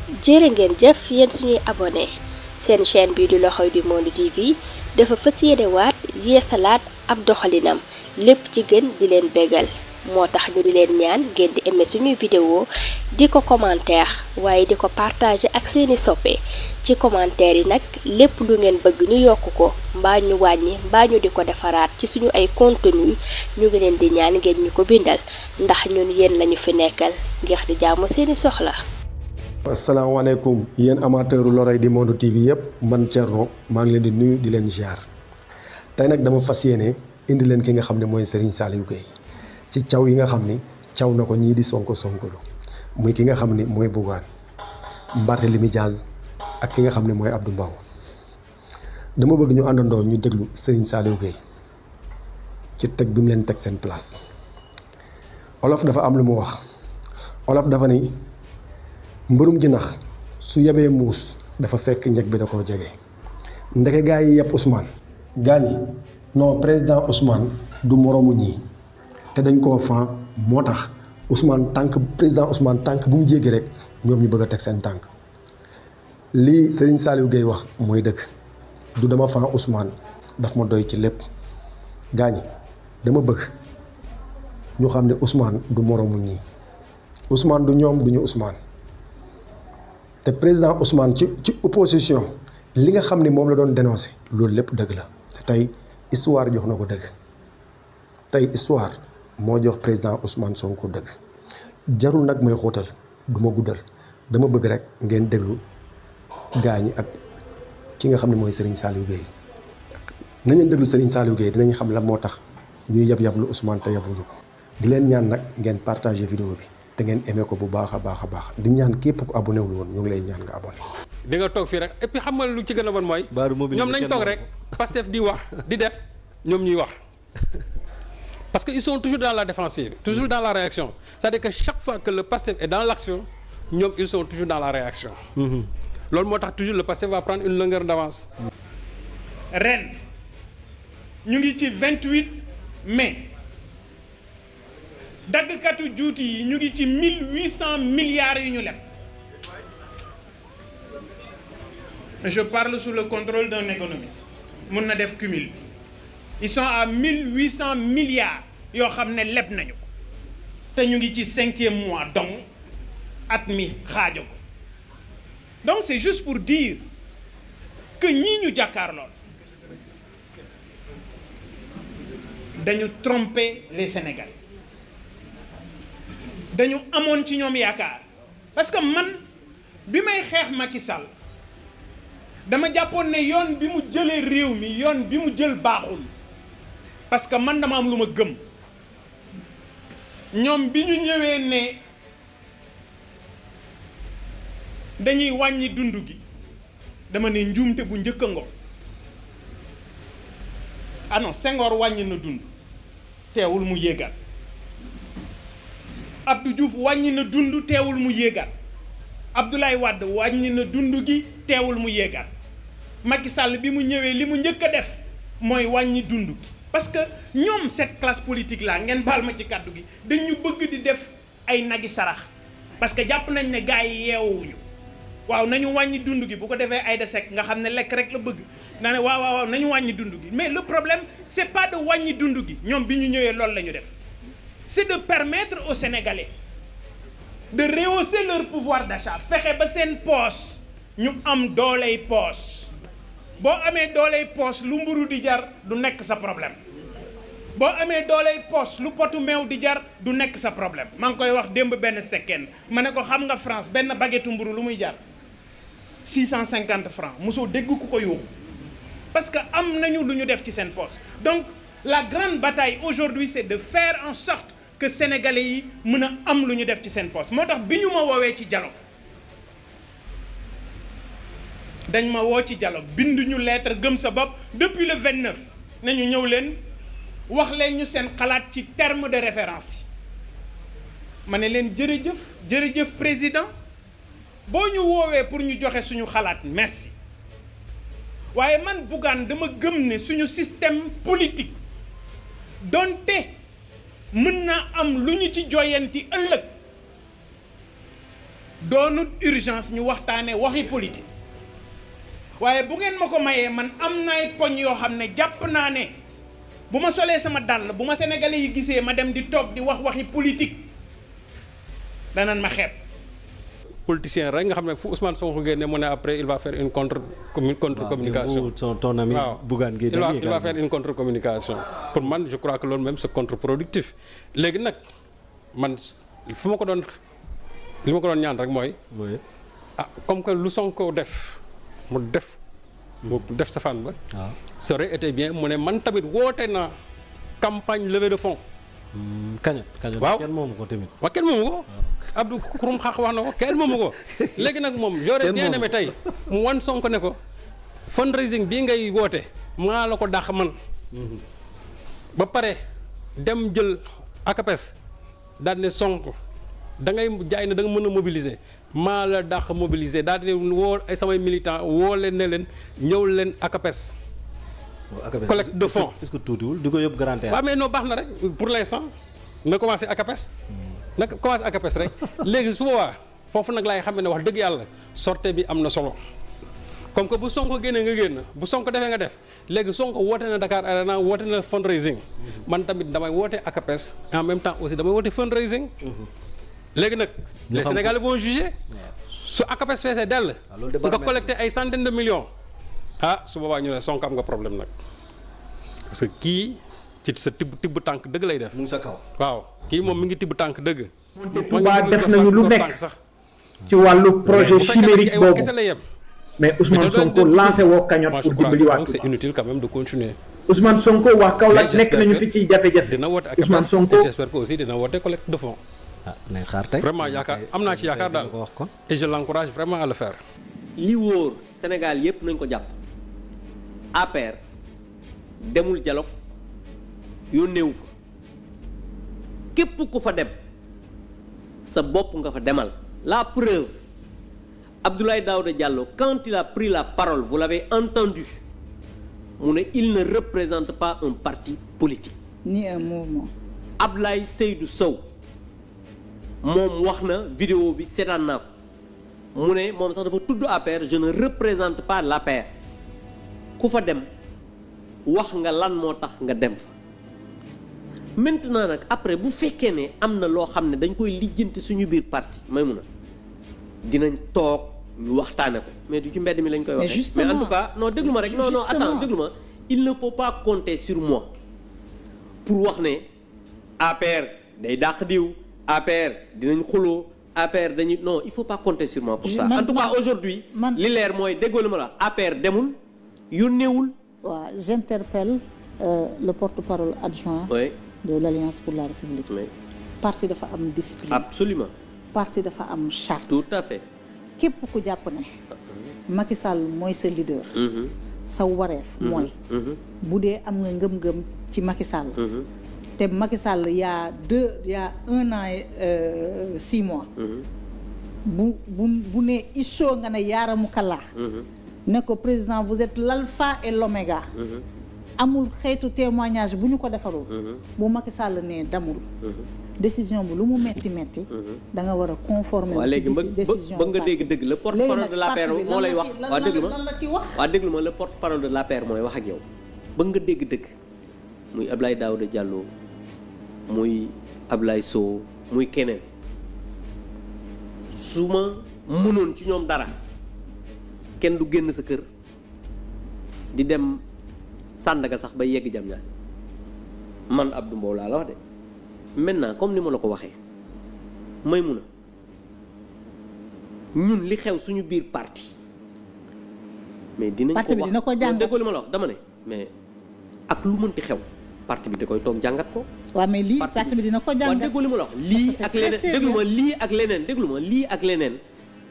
jërë ngeen jëf yéen suñuy abonné seen chaîne bii di L'Oreille du Monde TV dafa fas yéene waat yeesalaat ab doxalinam lépp ci gën di leen bégal moo tax ñu di leen ñaan ngeen di aimé suñuy vidéo di ko commentaire waaye di ko partager ak seeni soppe ci commentaire yi nag lépp lu ngeen bëgg ñu yokk ko mbaa ñu wàññi mbaa ñu di ko defaraat ci suñu ay contenu ñu ngi leen di ñaan ngeen ñu ko bindal ndax ñun yéen lañu fi nekkal ngir di jaamu seeni soxla. asalaamaaleykum yéen amateuru L'Oreille du Monde TV yëpp man Thierno maa ngi leen di nuyu di leen ziar tey nag dama fas yéene indi leen ki nga xam ne mooy Serigne Saliou Gueye ci caw yi nga xam ni caw na ko ñii di sonko muy ki nga xam ni mooy Bougane Barthélémy Dias ak ki nga xam ne mooy Abdou Mbow dama bëgg ñu àndandoo ñu déglu Serigne Saliou Gueye ci teg bi mu leen teg seen place olof dafa am lu mu wax olof dafa ni mbërum jinax su yebee muus dafa fekk njëg bi da koo jege ndeke gaa yi yëpp Ousmane gaa ñi non président Ousmane du moroomu ñii te dañ koo fan moo tax Ousmane tànk président Ousmane tànk bu mu jéggi rek ñoom ñu bëgg a teg seen tànk lii Serigne Saliou Gueye wax mooy dëgg du dama fan Ousmane daf ma doy ci lépp gaa ñi dama bëgg ñu xam ne Ousmane du moroomu ñii Ousmane du ñoom duñu Ousmane te président Ousmane ci opposition li nga xam ni moom la doon dénoncé loolu lépp dëgg la te tey histoire jox na ko dëgg tey histoire moo jox président Ousmane Sonko dëgg jarul nag may xóotal du ma guddal dama bëgg rek ngeen déglu gaañi ak ki nga xam ne mooy Serigne Saliou Gueye nañu déglu Serigne Saliou Gueye dinañ xam lan moo tax ñuy yab lu Ousmane te yabuñu ko di leen ñaan nag ngeen partagé vidéo bi te ngeen aimé ko bu baax a baax di ñaan képp ku abonné wul woon ñu ngi lay ñaan nga abonné. di nga toog fii rek et puis xam nga lu ci gën a bon mooy. ñoom nañ toog rek Pastef di wax di def ñoom ñuy wax parce que ils sont toujours dans la défensive toujours dans la réaction c'est-à-dire que chaque fois que le Pastef est dans l'action ñoom ils sont toujours dans la réaction. loolu moo tax toujours le Pastef va prendre une longueur d'avance. ren ñu ngi ci 28 mai. daggkatu juuti yi ñu ngi ci 1800 milliards yu ñu leb je parle sous le contrôle d'un économiste mun na def cumul ils sont à 1800 milliards yoo xam ne leb nañu ko te ñu ngi ci 5e mois donc at mi xaajo ko donc c'est juste pour dire que ñii ñu jàkkaarlool dañu tromper les Sénégalais dañu amoon ci ñoom yaakaar parce que man bi may xeex Macky Sall dama jàppoon ne yoon bi mu jëlee réew mi yoon bi mu jël baaxul parce que man dama am lu ma gëm ñoom bi ñu ñëwee ne dañuy wàññi dund gi dama ne njuumte bu njëkk a ngo ah non Senghor wàññi na dund teewul mu yéegal Abdou Diouf wàññi na dund teewul mu yéegal Abdoulaye Wade wàññi na dund gi teewul mu yéegal Macky Sall bi mu ñëwee li mu njëkk a def mooy wàññi dund gi parce que ñoom cette classe politique là ngeen baal ma ci kàddu gi dañu bëgg di def ay nagi sarax parce que jàpp nañ ne gars yi yeewuñu waaw nañu wàññi dund gi bu ko defee Aïda Seck nga xam ne lekk rek la bëgg naa ne waaw nañu wàññi dund gi mais le problème c'est pas de wàññi dund gi ñoom bi ñu ñëwee loolu la ñu def c'est de permettre aux Sénégalais de rehausser leur pouvoir d'achat fexe ba seen poche ñu am dooley poche boo amee dooley poche lu mburu di jar du nekk sa problème boo amee dooley poche lu potu meew di jar du nekk sa problème maa ngi koy wax démb benn sekkeen ma ne ko xam nga France benn baguette mburu lu muy jar 650 francs mosoo dégg ku ko yuuxu parce que am nañu lu ñu def ci seen poche donc la grande bataille aujourd'hui c'est de faire en sorte que sénégalais yi mën a am lu ñu def ci seen poste moo tax bi ñu ma woowee ci dialogue dañ ma woo ci dialogue bind ñu lettre gëm sa bopp depuis le 29 nañu ñëw leen wax leen ñu seen xalaat ci terme de référence yi ma ne leen jërëjëf président boo ñu woowee pour ñu joxe suñu xalaat merci waaye man Bougane dama gëm ne suñu système politique donte mën na am lu ñu ci joyanti ëllëg doonut urgence ñu waxtaane waxi politique waaye bu ngeen ma ko mayee man am nay poñ yoo xam ne jàpp naa ne bu ma solee sama dàll bu ma sénégalais yi gisee ma dem di toog di wax waxi politique danan ma xeeb. politicien rek nga xam ne fu Ousmane Sonko génne mu ne après il va faire une contre communication. ton ami Bougane Gueye Dany il va faire une contre communication. pour man je crois que loolu même c'est contre-productif léegi nag man fu ma ko doon li ma ko doon ñaan rek mooy. comme que lu Sonko def mu def safaan ba. waaw ça aurait été bien mu ne man tamit woote na campagne levée de fonds. kañ waaw kenn moomu ko tamit. waaw kenn moomu ko. Abdou Kouroum xaq wax na ko kenn moomu ko. léegi nag moom j'aurais bien aimé tey mu wan Sonko ne ko fundraising bii ngay woote maa la ko dàq man. ba pare dem jël akapes daal ne Sonko da ngay jaay ne da nga mën a mobiliser maa la dàq mobiliser daal di woo ay samay militants woo leen ne leen ñëw leen akapes. collecte de fonds est-ce que tuutiwul di ko yóbbu garantie. waaw mais non baax na rek pour l'instant na commencé akapes. na commencé akapes rek léegi su boobaa foofu nag laay xam ne wax dëgg yàlla sortie bi am na solo comme que bu Sonko génnee nga génn bu Sonko defee nga def léegi Sonko woote na Dakar Arena woote na fundraising man tamit damay woote akapes en même temps aussi damay woote fundraising. léegi nag les Sénégalais vont juger su akapes feesee dell nga collecté ay centaines de millions su boobaa ñu ne Sonko am nga problème nag parce que kii ci sa tibb tànk dëgg lay def. mu ngi sa kaw waaw kii moom mi ngi tibb tànk dëgg. Touba def nañu lu nekk ci wàllu projet chimérique boobu mais Ousmane Sonko lancé woo cagnotte pour dimbali waa Touba. c'est inutile quand même de continuer. Ousmane Sonko waa Kaolack nekk nañu fi ci jafe-jafe. dina woote ak Ousmane Sonko j'espère que aussi dina woote collecte de fonds. nay xaar tey vraiment yaakaar am naa ci yaakaar daal et je l'encourage vraiment à le faire. li wóor Sénégal yépp nañ ko jàpp APR demul dialogue yónneewu fa képp ku fa dem sa bopp nga fa demal. La preuve Abdoulaye Daouda Diallo quand il a pris la parole vous l'avez entendu mu ne il ne représente pas un parti politique ni un mouvement. Ablaye Seydou Sow moom wax na vidéo bi seetaan naa ko mu ne moom sax dafa tudd APR je ne représente pas l'APR ku fa dem wax nga lan moo tax nga dem fa maintenant nag après bu fekkee ne am na loo xam ne dañ koy lijjanti suñu biir parti may mun a dinañ toog ñu waxtaane ko mais du ci mbedd mi lañ koy waxee mais en tout cas non déglu ma rek non attends déglu ma il ne faut pas compter sur moi pour wax ne APR day dàq diw APR dinañ xuloo APR dañuy non il faut pas compter sur moi pour ça en tout cas aujourd'hui li leer mooy déggoo li ma la APR demul yónneewul. waaw j'interpelle le porte-parole adjoint de l'Alliance pour la République. parti dafa am discipline. absolument. parti dafa am charte. tout à fait. képp ku jàpp ne Macky Sall mooy sa leader. sa wareef mooy. bu dee am nga ngëm-ngëm ci Macky Sall. te Macky Sall y a 1 an et 6 mois. bu ne issoo nga ne yaaramu kallaa. ne ko président vous êtes l'alpha et l'oméga. amul xeetu témoignage bu ñu ko defarul. bu Macky Sall ne damul. décision bu lu mu metti da nga war a conformer. waaw léegi ba nga dégg dëgg le porte-parole de l'APR moo lay wax. waaw déglu ma lan la ci wax. waaw déglu ma le porte-parole de l'APR mooy wax ak yow ba nga dégg dëgg muy Abdoulaye Daouda Diallo muy Ablaye Sow muy keneen su ma mënoon ci ñoom dara kenn du génn sa kër di dem Sandaga sax ba yegg jam ñaan man Abdou Mbow laa la wax de maintenant comme ni ma la ko waxee may mun a ñun li xew suñu biir parti mais dinañ ko wax parti bi dina ko jàngat déggoo li ma la wax dama ne mais ak lu mënti xew parti bi da koy toog jàngat ko. waaw mais lii parti bi dina ko jàngat waaw déggoo li ma la wax lii ak leneen déglu ma lii ak leneen déglu ma lii ak leneen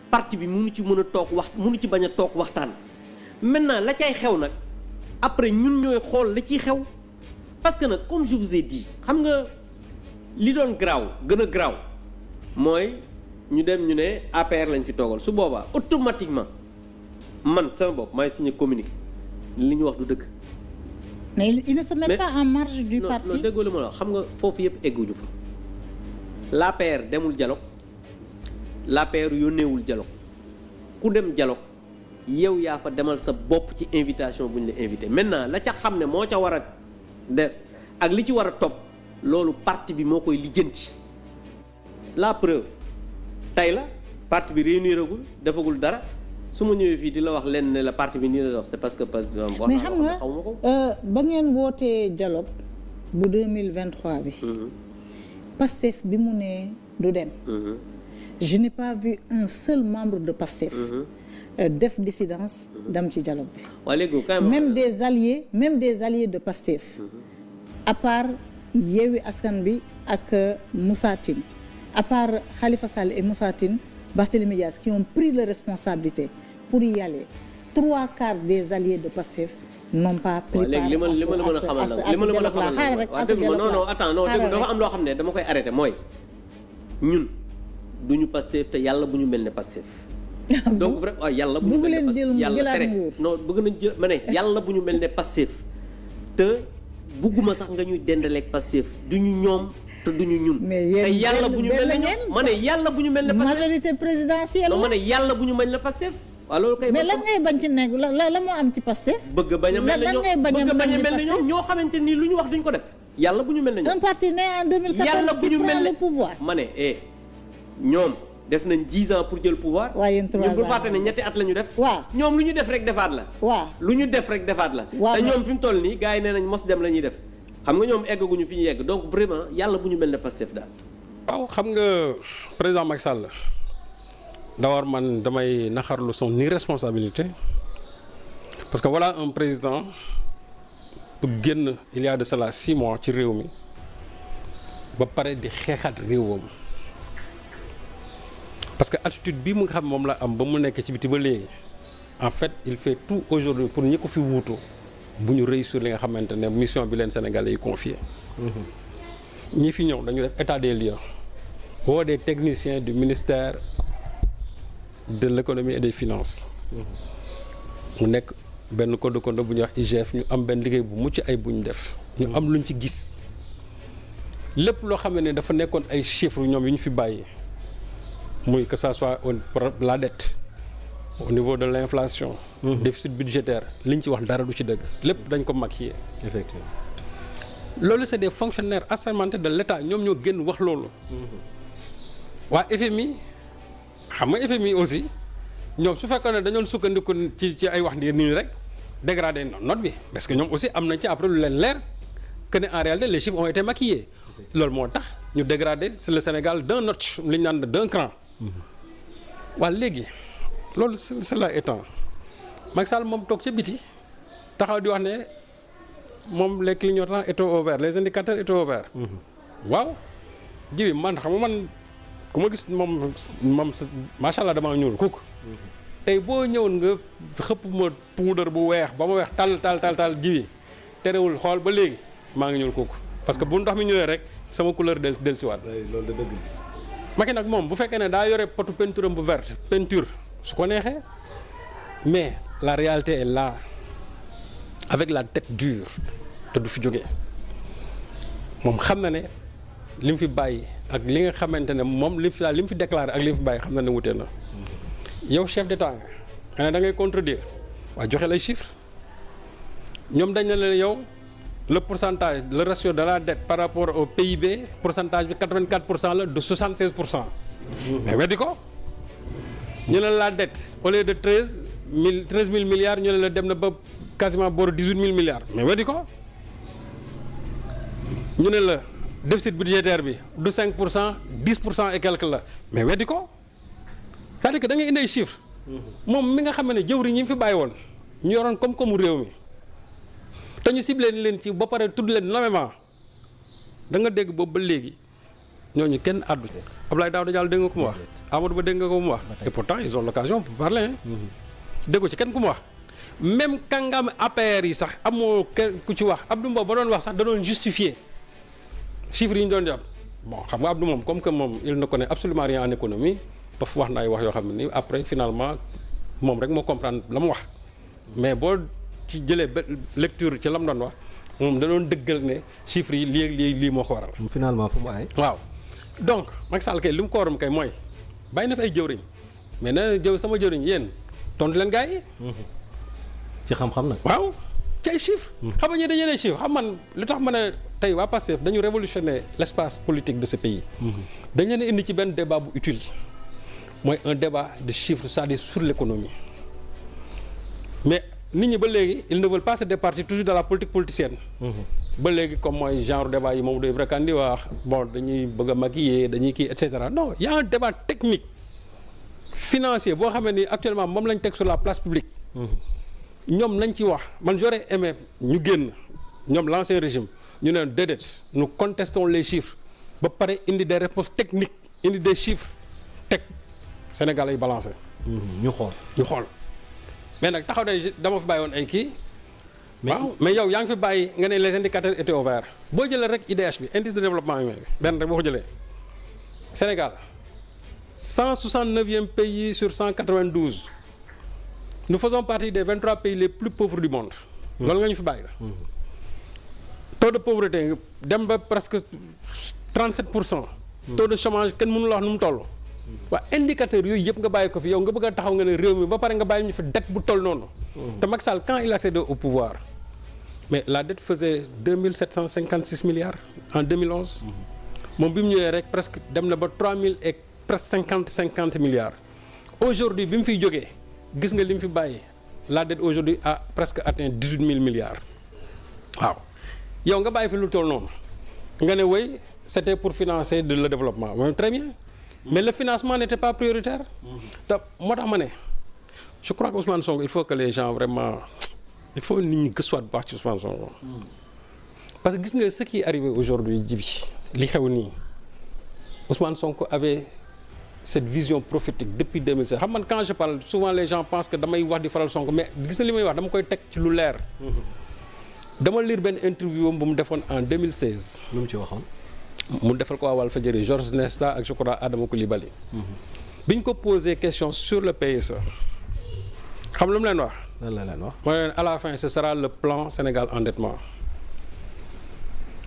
parti bi mënu ci mën a toog wax mënu ci bañ a toog waxtaan maintenant la cay xew nag après ñun ñooy xool la ciy xew parce que nag comme je vous ai dit xam nga li doon garaaw gën a garaaw mooy ñu dem ñu ne APR lañ fi toogal su boobaa automatiquement man sama bopp maay signé communiqué li ñu wax du dëgg. mais il ne se met pas en marge du parti. non déggoo li ma la xam nga foofu yëpp egguñu fa l'APR demul dialogue l'APR yónneewul dialogue ku dem dialogue yow yaa fa demal sa bopp ci invitation bu ñu la invité maintenant la ca xam ne moo ca war a des ak li ci war a topp loolu parti bi moo koy lijjanti la preuve tey la parti bi réuniragul defagul dara su ma ñëwee fii di la wax leen ne la parti bi nii la wax c'est parce que mais xam nga ba ngeen wootee dialogue bu 2023 bi Pastef bi mu ne du dem je n'ai pas vu un seul membre de Pastef def dissidence dem ci dialogue bi waa léegi même des alliés de Pastef à part Yewwi Askan Wi ak Moussa Tine à part Khalifa Sall et Moussa Tine, Barthélémy Dias qui ont pris les responsabilités pour y aller 3/4 des alliés de Pastef n'ont pas pris part li ma la mën a xamal dafa am loo xam ne dama koy arrêté mooy ñun duñu Pastef te yàlla bu ñu mel ne Pastef donc vraiment waaw yàlla bu ñu mel ne Pastef yàlla tere non bëgg nañ jël ma ne yàlla bu ñu mel ne Pastef te bugguma sax nga ñuy dendaleeg Pastef duñu ñoom te duñu ñun te yàlla bu ñu mel ne ñoom ma ne yàlla bu ñu mel ne Pastef majorité présidentielle non ma ne yàlla bu ñu mel ne Pastef waaw loolu kay mais lan ngay bañ ci nekk la moo am ci Pastef bëgg bañ a mel ne ñoom bëgg bañ a mel ne ñoom ñoo xamante ni lu ñu wax duñ ko def yàlla bu ñu mel ne ñoom un parti né en 2014 qui prend le pouvoir ma ne ñoom def nañ 10 ans pour jël pouvoir waaye yéen 3 ans ñu bu fàtte ne ñetti at la ñu def waaw ñoom lu ñu def rek defaat la waaw lu ñu def rek defaat la te ñoom fi mu toll nii gars yi nee nañ mos dem la ñuy def xam nga ñoom eggaguñu fi ñu yegg donc vraiment yàlla bu ñu mel ne Pastef daal waaw xam nga président Macky Sall d'abord man damay naxarlu son irresponsabilité parce que voilà un président bu génn il y a de cela 6 mois ci réew mi ba pare di xeexaat réewam parce que attitude bi mu nga xam moom la am ba mu nekk ci biti ba léegi en fait il fait tout aujourd'hui pour ñi ko fi wuutu bu ñu réussir li nga xamante ne mission bi leen Sénégalais yi confié ñi fi ñëw dañu def état des lieux woo des techniciens du ministère de l'économie et des finances mu nekk benn code bu ñuy wax IGF ñu am benn liggéey bu mucc ay bu ñu def ñu am luñ ci gis lépp loo xam ne dafa nekkoon ay chiffres ñoom yu ñu fi bàyyi muy que ça soit la dette au niveau de l'inflation déficit budgétaire liñ ci wax dara du ci dëgg lépp dañ ko maquiller effectivement loolu c'est des fonctionnaires assermentés de l'État ñoom ñoo génn wax loolu waa FMI xam nga FMI aussi ñoom su fekkoon ne dañoon sukkandiku ci ay wax nii rek dégradé note bi parce que ñoom aussi am nañ ci après lu leen leer que ne en réalité les chiffres ont été maquillés loolu moo tax ñu dégradé c'est le Sénégal d'un notch li ñu naan d'un cran waa léegi loolu cela étant Macky Sall moom toog ca biti taxaw di wax ne moom les clignotants étaient au vert les indicateurs étaient au vert waaw jibi man xam nga man ku ma gis moom macha allah damaa ñuul kuk tey boo ñëwoon nga xëpp ma poudre bu weex ba ma weex tal jibi terewul xool ba léegi maa ngi ñuul kuk parce que bu ndox mi ñëwee rek sama couleur dellusiwaat loolu da dëgg Macky nag moom bu fekkee ne daa yore potu peinture bu verte peinture su ko neexee mais la réalité est là avec la tête dure te du fi jógee moom xam na ne li mu fi bàyyi ak li nga xamante ne moom li mu fi déclaré ak li mu fi bàyyi xam na ne wutee na yow chef d'état nga ne da ngay contredire waaye joxe lay chiffres ñoom dañ ne leen yow le pourcentage le ratio de la dette par rapport au PIB pourcentage bi 84% la de 76%. mais weddi ko ñu ne la dette au lieu de 13 000 milliards ñu ne la dem na ba quasiment booru 18 000 milliards mais weddi ko ñu ne la déficit budgétaire bi du 5% 10% et quelque la mais weddi ko c'est-à-dire que da ngay indi ay chiffres moom mi nga xam ne jëwri ñi fi bàyyi woon ñu yoroon koom-koomu réew mi te ñu ciblé leen ci ba pare tudd leen nommément da nga dégg boobu ba léegi ñooñu kenn àddu Abdoulaye Daouda Diallo dégg nga ko mu wax Amadou Ba dégg nga ko mu wax et pourtant ils ont l'occasion pour parler déggu ci kenn ku mu wax même kàngam APR yi sax amoo kenn ku ci wax Abdou Mbow ba doon wax sax da doon justifier chiffres yi ñu doon jàpp bon xam nga Abdou moom comme que moom il ne connaît absolument rien en économie paf wax na ay wax yoo xam ne nii après finalement moom rek moo comprendre la mu wax mais boo ci jëlee ba lecture ci la mu doon wax moom da doon dëggal ne chiffres yi lii moo ko waral. finalement fu mu aay. waaw donc Macky Sall kay li mu ko waroon kay mooy bàyyi na fi ay jëwriñ mais nee na sama jëwriñ yéen tontu leen gars yi. ci xam-xam nag. waaw ci ay chiffres. xam nga ñii dañuy ne chiffres xam man lu tax ma ne tey waa Pastef dañu révolutionner l'espace politique de ce pays. dañ leen indi ci benn débat bu utile mooy un débat de chiffres c'est-à-dire sur l'économie mais nit ñi ba léegi ils ne veulent pas se départir toujours de la politique politicienne. ba léegi comme mooy genre débat yi moom Ibrahima Kane di wax bon dañuy bëgg a maquiller dañuy kii et cetera non y a un débat technique financier boo xamee ni actuellement moom lañ teg sur la place publique. ñoom nañ ci wax man j'aurais aimé ñu génn ñoom l'ancien régime ñu ne déedéet nous contestons les chiffres ba pare indi des réponses techniques indi des chiffres teg Sénégal ay balancé. ñu xool. mais nag taxaw ne dama fi bàyyi woon ay kii. waaw mais yow yaa ngi fi bàyyi nga ne les indicateurs étaient au vert boo jëlee rek IDH bi indice de développement humain bi benn rek boo ko jëlee Sénégal 169e pays sur 192 nous faisons partie des 23 pays les plus pauvres du monde. loolu nga ñu fi bàyyi la. taux de pauvreté dem ba presque 37%. taux de chômage kenn mënu la wax nu mu toll. waa indicateurs yooyu yëpp nga bàyyi ko fi yow nga bëgg a taxaw nga ne réew mi ba pare nga bàyyi ñu fi dette bu toll noonu. te Macky Sall quand il accède au pouvoir mais la dette faisait 2756 milliards en 2011. moom bi mu ñëwee rek presque dem na ba 3000 et presque 50 milliards. aujourd'hui bi mu fiy jógee gis nga li mu fi bàyyi la dette aujourd'hui a presque atteint 18000 milliards waaw yow nga bàyyi fi lu toll noonu nga ne wéy c'était pour financer le développement mooy très bien. mais le financement n'était pas prioritaire. te moo tax ma ne je crois que Ousmane Sonko il faut que les gens vraiment il faut nit ñi gëstuwaat bu baax ci Ousmane Sonko. parce que gis nga ce qui est arrivé aujourd'hui Djibi li xew nii Ousmane Sonko avait cette vision prophétique depuis 2016 xam man quand je parle souvent les gens pensent que damay wax di faral Sonko mais gis na li may wax dama koy teg ci lu leer. dama lire benn interview bu mu defoon en 2016. lu mu ci waxoon. mu defal ko waa Walfadjri Georges Nesta ak je crois Adama Coulibaly. bi ñu ko posé question sur le PSE. xam lu mu leen wax. lan la leen wax. mooy leen à la fin ce sera le plan Sénégal endettement.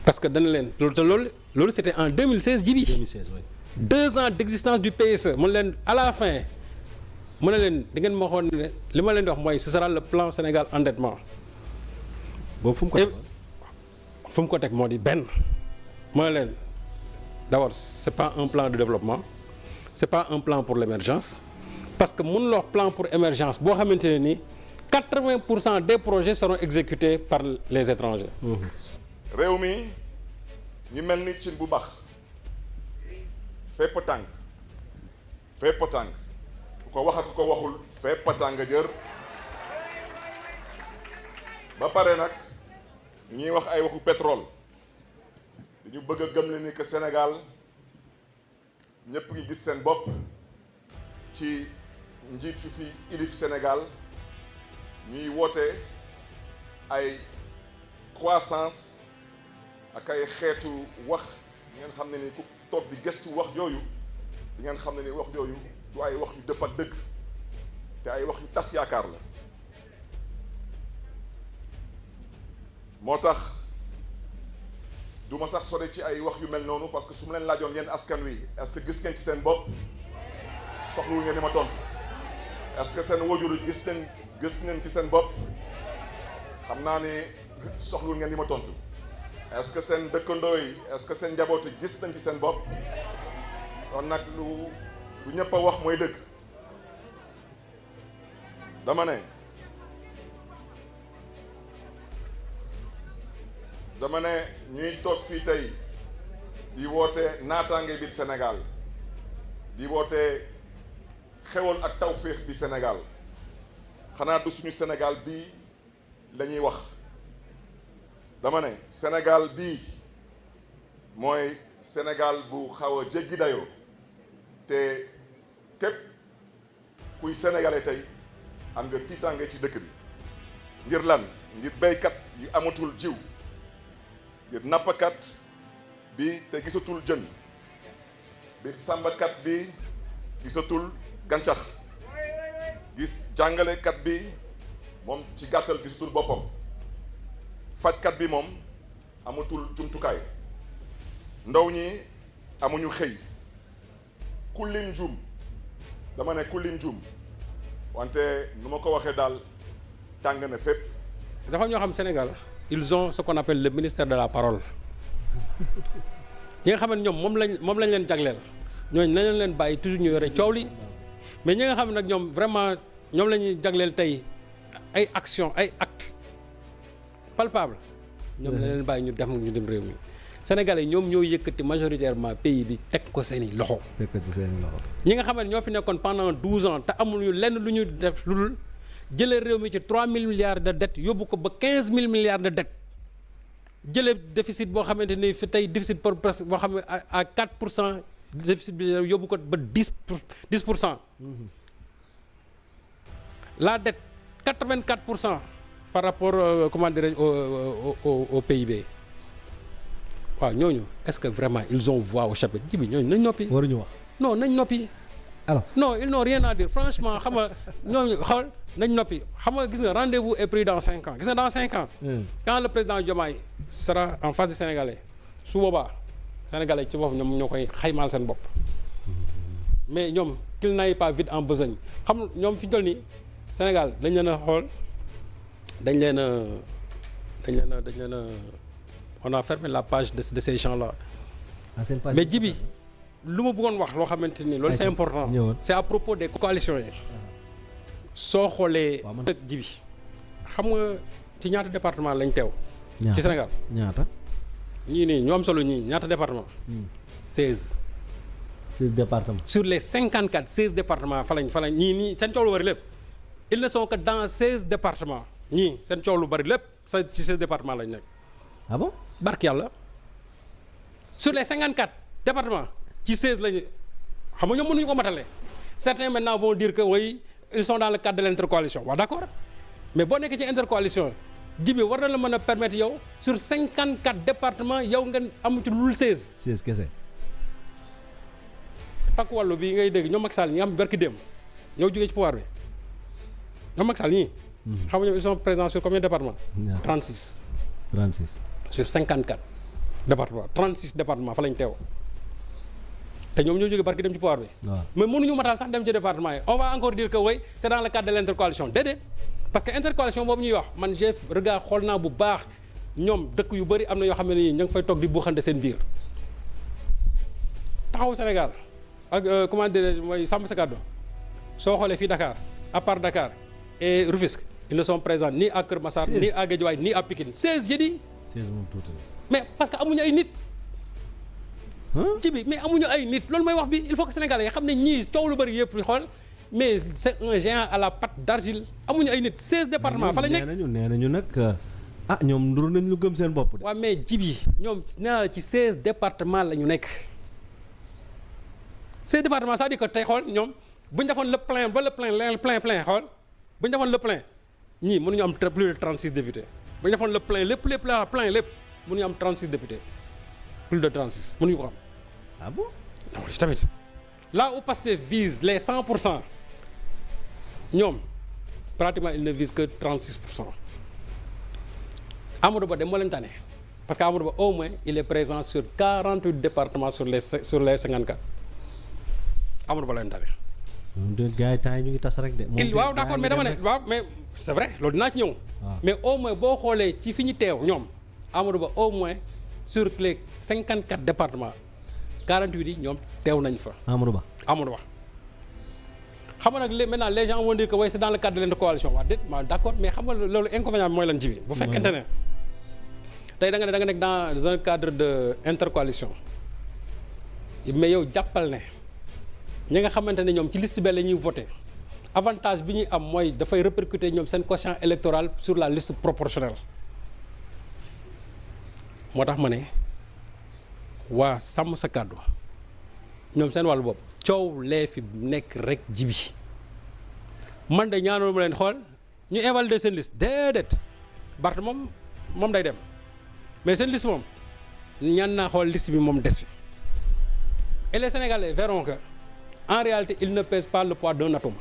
parce que dana leen loolu c'était en 2016 Djibi. 2016 oui. 2 ans d'existence du PSE mu ne leen à la fin mu ne leen di ngeen ma waxoon ne li ma leen di wax mooy ce sera le plan Sénégal endettement. boobu fu mu ko teg fu mu ko teg moo di benn mooy leen d'abord c'est pas un plan de développement c'est pas un plan pour l'émergence parce que mun loo plan pour émergence boo xamante ne ni 80% des projets seront exécutés par les étrangers. réew mi ñu mel ni cin bu baax fépp tàng ku ko wax ak ku ko waxul fépp tàng jër ba pare nag ñuy wax ay waxu pétrole dañu bëgg a gëm le ni que Sénégal ñëpp ngi gis seen bopp ci njiit yu fi ilif Sénégal ñuy woote ay croissance ak ay xeetu wax di ngeen xam ne ni ku toog di gëstu wax yooyu di ngeen xam ne ni wax yooyu du ay wax yu dëpp ak dëgg te ay wax yu tas yaakaar la moo tax du ma sax sore ci ay wax yu mel noonu parce que su ma leen laajoon yéen askan wi est-ce que gis ngeen ci seen bopp soxlu ngeen ni ma tontu est-ce que seen wajur gis ngeen ci seen bopp xam naa ni soxlu ngeen ni ma tontu est-ce que seen dëkkandoo yi est-ce que seen njaboot yi gis nañ ci seen bopp kon nag lu ñëpp a wax mooy dëgg dama ne ñuy toog fii tey di woote naataange biir Sénégal di woote xewal ak tawféex bi Sénégal xanaa du suñu Sénégal bii la ñuy wax dama ne Sénégal bii mooy Sénégal bu xaw a jéggi dayoo te képp kuy sénégalais tey am nga tiitaange ci dëkk bi ngir lan ngir béykat yu amatul jiw ngir nappkat bi te gisatul jën ngir sàmmkat bi gisatul gàncax gis jàngalekat bi moom ci gàttal gisatul boppam fajkat bi moom amatul jumtukaay ndaw ñi amuñu xëy ku lim jum dama ne ku lim jum wante nu ma ko waxee daal tàng na fépp. dafa ñoo xam Sénégal ils ont ce qu'on appelle le ministère de la parole ñi nga xam ne ñoom moom lañ leen jagleel ñooñu nañ leen bàyyi toujours ñu yore coow li mais ñi nga xam ne nag ñoom vraiment ñoom la ñuy jagleel tey ay action ay acte palpable ñoom la leen bàyyi ñu dem réew mi Sénégalais ñoom ñoo yëkkati majoritairement pays bi teg ko seeni loxo. ñi nga xam ne ñoo fi nekkoon pendant 12 ans te amuñu lenn lu ñu def lu dul jëlee réew mi ci 3000 milliards de dettes yóbbu ko ba 15000 milliards de dettes jëlee déficit boo xamante ni fi tey déficit pour presque boo xam ne à 4% déficit bi yóbbu ko ba 10%. La dette 84% par rapport comment dirais-je au PIB. waaw ñooñu est-ce que vraiment ils ont voix au chapitre ji bi ñooñu nañ noppi. waruñu wax non nañ noppi. alors non ils n'ont rien à dire franchement xam nga ñooñu xool nañ noppi xam nga gis nga rendez-vous est pris dans 5 ans gis nga dans 5 ans. Quand le président Diomaye sera en face des Sénégalais su boobaa Sénégalais ci boppam ñoom ñoo koy xaymaal seen bopp. mais ñoom qu'il n'aille pas vite en besogne xam ñoom fi ñu toll nii Sénégal dañ leen a xool dañ leen a on a fermé la page de ces gens-là. mais Djibi lu ma bëggoon wax loo xamante ni loolu c'est important. c'est à propos des coalitions yi. soo xoolee. dëkk Djibi xam nga ci ñaata département lañ teew. ci Sénégal ñaata. ñii nii ñu am solo ñii ñaata département. 16 départements. sur les 54 16 départements fa lañ ñii nii seen coow lu bari lépp ils ne sont que dans 16 départements ñii seen coow lu bari lépp sa ci 16 départements lañ nekk. ah bon barke yàlla sur les 54 départements ci 16 lañu xam nga ñoom mënuñu ko matale certains maintenant vont dire que oui ils sont dans le cadre de l'intercoalition waaw d'accord mais boo nekkee ci intercoalition Djibi war na la mën a permettre yow sur 54 départements yow ngeen amu ci lul 16. 16 kese. takku wàllu bi ngay dégg ñoom Macky Sall ñi am berki démb ñoo jógee ci pouvoir bi ñoom Macky Sall ñii. xam nga ñoom ils sont présents sur combien de départements. 36. 36. sur 54 départements 36 départements fa lañ teew te ñoom ñoo jógee barki dem ci pouvoir bi. mais mënuñu matal sax dem ci département yi on va encore dire que oui c'est dans le cadre de l'intercoalition déedéet parce que intercoalition boobu ñuy wax man j'ai regard xool naa bu baax ñoom dëkk yu bëri am na yoo xam ne nii ñu ngi fay toog di buuxante seen biir taxawu Sénégal ak comment dirais-je mooy sàmm sa kàddu soo xoolee fii Dakar à part Dakar et Rufisque ils ne sont présents ni à Keur Massar ni à Guédiawaye ni à Pikine 16 j'ai dit. 16 moom tuuti mais parce que amuñu ay nit. ci bi mais amuñu ay nit loolu mooy wax bi il faut que Sénégalais yi xam ne ñii coow lu bëri yëpp xool mais c'est un géant à la patte d'argile amuñu ay nit 16 départements fa la nekk. nee nañu nag ñoom nduru nañ lu gëm seen bopp de. waaw mais ji bi ñoom nee naa la ci 16 départements la ñu nekk 16 départements c'est-à-dire que tey xool ñoom bu ñu defoon le plein ba le plein xool bu ñu defoon le plein ñii mënuñu am plus de 36 députés. bu ñu defoon le plein lépp mënuñu am 36 députés plus de 36 mënuñu ko am. ah bon. non tamit là où Pastef vise les 100% ñoom pratiquement ils ne visent que 36%. Amadou Ba de moo leen tane parce que Amadou Ba au moins il est présent sur 48 départements sur les 54 Amadou Ba leen tane. gars yi temps yi ñu ngi tas rek de. waaw d'accord mais dama ne waaw mais c'est vrai loolu dinaa ci ñëw. mais au moins boo xoolee ci fi ñu teew ñoom Amadou Ba au moins sur les 54 départements 48 yi ñoom teew nañ fa. Amadou Ba xam nga nag maintenant les gens vont dire que oui c'est dans le cadre de l'intercoalition waaw déet ma d'accord mais xam nga loolu inconvénient bi mooy lan ji bi bu fekkente ne tey da nga nekk dans un cadre de intercoalition mais yow jàppal ne ñi nga xamante ne ñoom ci liste bi la ñuy voter avantage bi ñuy am mooy dafay répercuter ñoom seen quotient électoral sur la liste proportionnelle moo tax ma ne waa sàmm sa kàddu ñoom seen wàllu bopp coow lee fi nekk rek jibi man de ñaanoon ma leen xool ñu invalider seen liste déedéet Barth moom day dem mais seen liste moom ñaan naa xool liste bi moom des fi et les Sénégalais verront que en réalité ils ne pèsent pas le poids d'un atome